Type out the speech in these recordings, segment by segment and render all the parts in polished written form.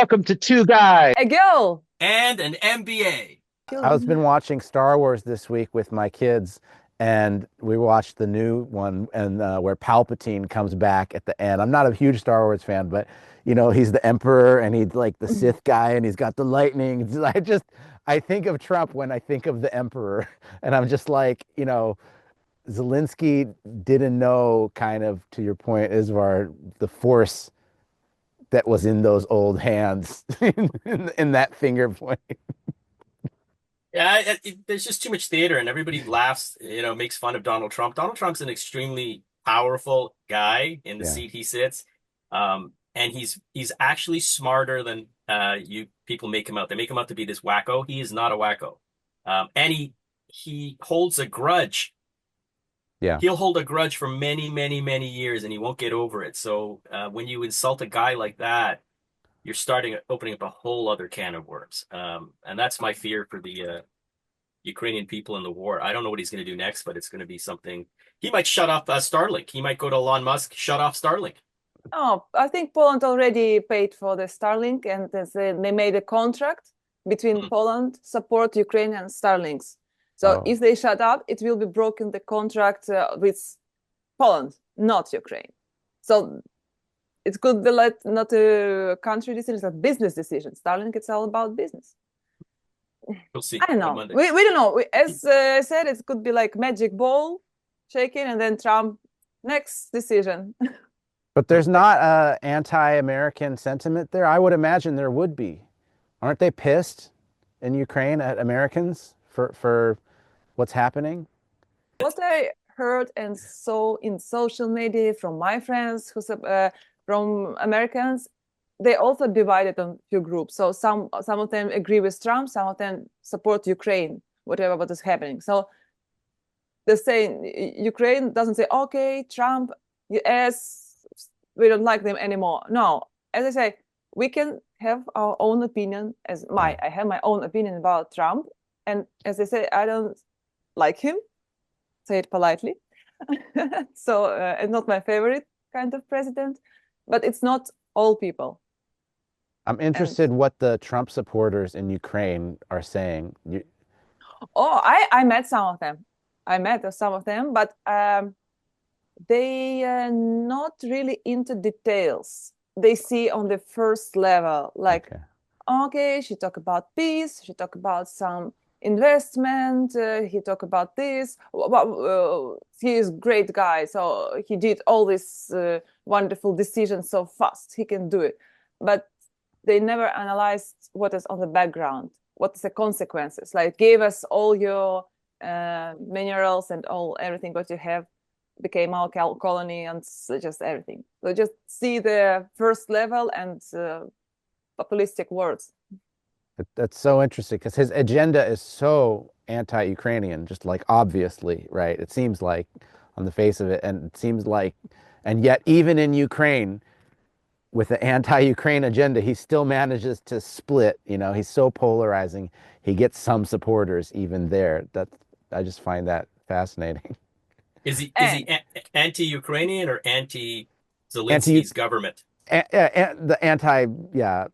Welcome to Two Guys. A girl. and an MBA. I've been watching Star Wars this week with my kids, and we watched the new one and where Palpatine comes back at the end. I'm not a huge Star Wars fan, but he's the Emperor and he's like the Sith guy and he's got the lightning. I think of Trump when I think of the Emperor, and I'm just like, Zelensky didn't know, kind of to your point, Isvar, the force that was in those old hands in that finger point. Yeah, there's just too much theater, and everybody laughs, makes fun of Donald Trump. Donald Trump's an extremely powerful guy in the Yeah. seat he sits, and he's actually smarter than you people make him out. They make him out to be this wacko. He is not a wacko, and he holds a grudge. Yeah. He'll hold a grudge for many, many, many years, and he won't get over it. So when you insult a guy like that, you're opening up a whole other can of worms. And that's my fear for the Ukrainian people in the war. I don't know what he's going to do next, but it's going to be something. He might shut off Starlink. He might go to Elon Musk, shut off Starlink. Oh, I think Poland already paid for the Starlink, and they made a contract between Mm. Poland support Ukrainian Starlinks. So Oh. if they shut up, it will be broken the contract with Poland, not Ukraine. So it could be like not a country decision, it's a business decision. Starlink, it's all about business. We'll see I don't on know. Monday. We don't know. As I said, it could be like magic ball shaking, and then Trump next decision. But there's not anti-American sentiment there. I would imagine there would be. Aren't they pissed in Ukraine at Americans for what's happening? What I heard and saw in social media from my friends from Americans, they also divided on few groups. So some of them agree with Trump, some of them support Ukraine, whatever what is happening. So they're saying Ukraine doesn't say, okay, Trump, US, we don't like them anymore. No, as I say, we can have our own opinion. I have my own opinion about Trump, and as I say, I don't like him. Say it politely. So it's not my favorite kind of president, but it's not all people. I'm And interested what the Trump supporters in Ukraine are saying. oh, I met some of them. I met some of them, but they are not really into details. They see on the first level, like, Okay. okay, she talk about peace, she talk about some investment, he talk about this. He is great guy, so he did all these wonderful decisions so fast. He can do it, but they never analyzed what is on the background, what is the consequences. Like, gave us all your minerals and everything what you have became our colony and just everything. So just see the first level and populistic words. That's so interesting because his agenda is so anti-Ukrainian, just like obviously, right? It seems like on the face of it, and it seems like, and yet even in Ukraine, with the anti-Ukraine agenda, he still manages to split. He's so polarizing. He gets some supporters even there. I just find that fascinating. Is he And anti-Ukrainian or Anti, anti-Zelensky's government? the anti, yeah,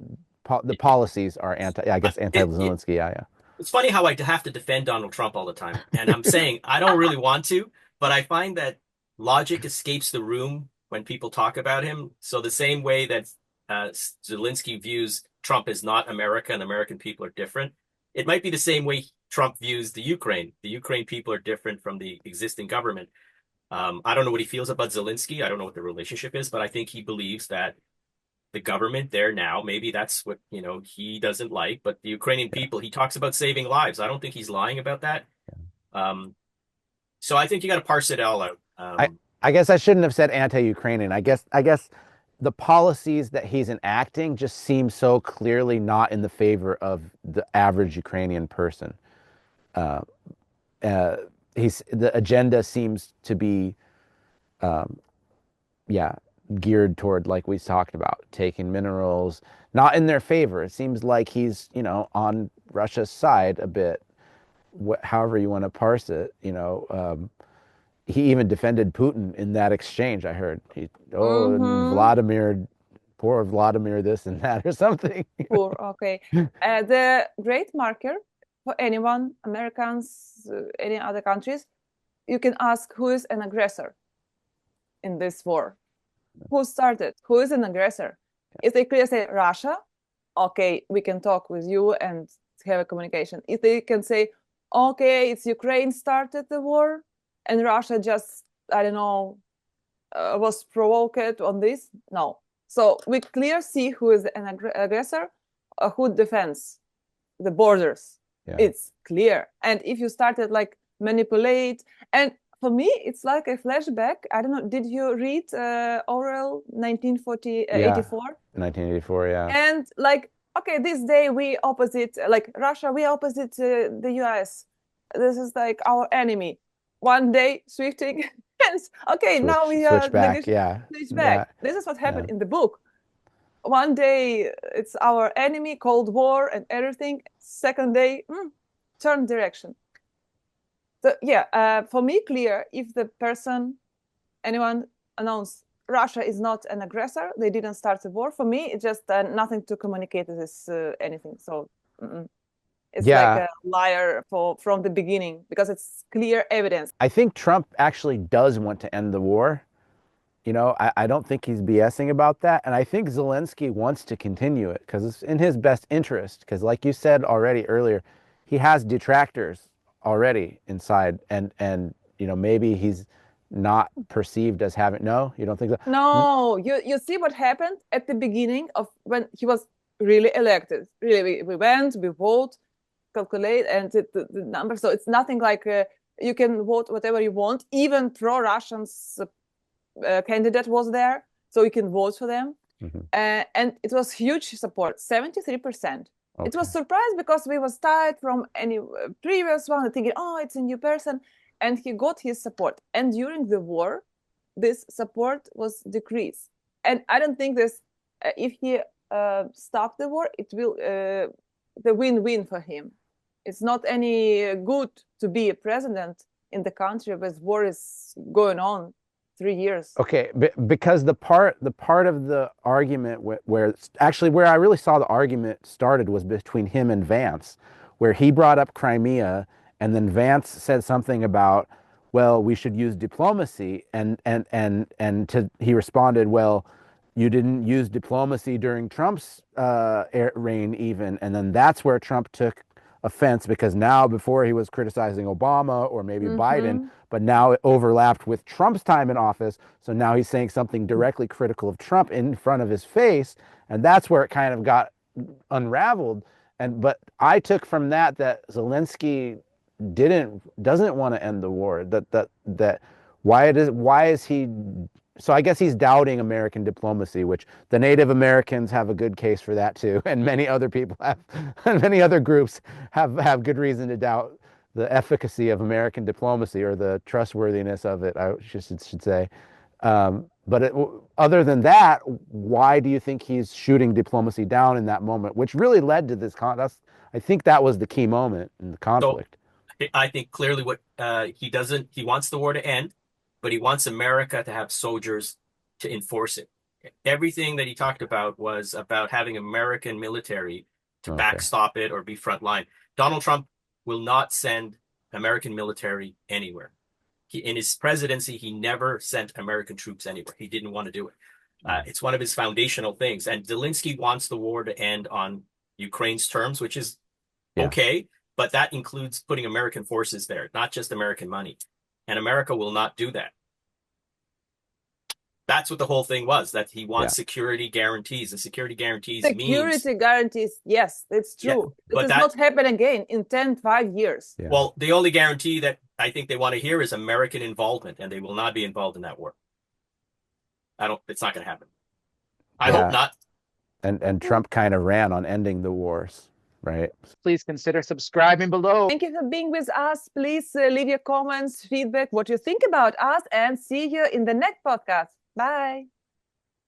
the policies are anti. Yeah, I guess It anti-Zelensky. Yeah, yeah. It's funny how I have to defend Donald Trump all the time. And I'm saying I don't really want to, but I find that logic escapes the room when people talk about him. So the same way that Zelensky views Trump as not America and American people are different, it might be the same way Trump views the Ukraine. The Ukraine people are different from the existing government. I don't know what he feels about Zelensky. I don't know what the relationship is, but I think he believes that the government there now, maybe that's what, he doesn't like, but the Ukrainian people, he talks about saving lives. I don't think he's lying about that. Um, so I think you got to parse it all out. I I guess I shouldn't have said anti-Ukrainian. I guess the policies that he's enacting just seem so clearly not in the favor of the average Ukrainian person. Uh, uh, the agenda seems to be, um, yeah, geared toward, like we talked about, taking minerals, not in their favor. It seems like he's, on Russia's side a bit, however you want to parse it. He even defended Putin in that exchange. I heard and mm-hmm. Vladimir poor Vladimir this and that or something. Poor, okay. The great marker for anyone, Americans, any other countries, you can ask who is an aggressor in this war. Who started? Who is an aggressor? If they clearly say Russia, okay, we can talk with you and have a communication. If they can say, okay, it's Ukraine started the war and Russia just, I don't know, was provoked on this, no. So we clearly see who is an aggressor, who defends the borders. Yeah. It's clear. And if you started like manipulate, and for me, it's like a flashback. I don't know. Did you read Orwell 1984? 1984, yeah. And like, okay, this day we opposite, like Russia, we opposite the US. This is like our enemy. One day switching hands. Okay, now we switch back. Yeah. Switch back. Yeah. This is what happened in the book. One day it's our enemy, Cold War and everything. Second day, turn direction. So yeah, for me, clear, if the person, anyone announced Russia is not an aggressor, they didn't start the war, for me, it's just nothing to communicate this anything. So it's like a liar from the beginning because it's clear evidence. I think Trump actually does want to end the war. You know, I don't think he's BSing about that. And I think Zelensky wants to continue it because it's in his best interest. Because like you said already earlier, he has detractors already inside. And you know, maybe he's not perceived as having, no, you don't think so? No, you see what happened at the beginning of when he was really elected. Really, we went, we vote, calculate, and the number. So it's nothing like you can vote whatever you want. Even pro-Russians candidate was there, so you can vote for them. And it was huge support, 73%. Okay. It was surprised because we was tired from any previous one, thinking, oh, it's a new person. And he got his support. And during the war, this support was decreased. And I don't think this, if he stopped the war, it will the win-win for him. It's not any good to be a president in the country where war is going on 3 years. Okay, because the part of the argument where I really saw the argument started was between him and Vance, where he brought up Crimea, and then Vance said something about, well, we should use diplomacy, and he responded, well, you didn't use diplomacy during Trump's reign even, and then that's where Trump took offense, because now, before he was criticizing Obama or maybe Biden, but now it overlapped with Trump's time in office, so now he's saying something directly critical of Trump in front of his face, and that's where it kind of got unraveled. But I took from that Zelensky doesn't want to end the war. That why is he? So I guess he's doubting American diplomacy, which the Native Americans have a good case for that too, and many other people have, and many other groups have good reason to doubt the efficacy of American diplomacy or the trustworthiness of it, I should say. But other than that, why do you think he's shooting diplomacy down in that moment, which really led to this I think that was the key moment in the conflict. So I think clearly what he wants the war to end, but he wants America to have soldiers to enforce it. Everything that he talked about was about having American military to backstop it or be frontline. Donald Trump will not send American military anywhere. In his presidency, he never sent American troops anywhere. He didn't want to do it. It's one of his foundational things. And Zelensky wants the war to end on Ukraine's terms, which is okay, but that includes putting American forces there, not just American money. And America will not do that. That's what the whole thing was, that he wants security guarantees. And security guarantees guarantees, yes, it's true. Yeah, it does not happen again in 5 years. Yeah. Well, the only guarantee that I think they want to hear is American involvement, and they will not be involved in that war. It's not going to happen. I hope not. And Trump kind of ran on ending the wars, right? Please consider subscribing below. Thank you for being with us. Please leave your comments, feedback, what you think about us, and see you in the next podcast. Bye.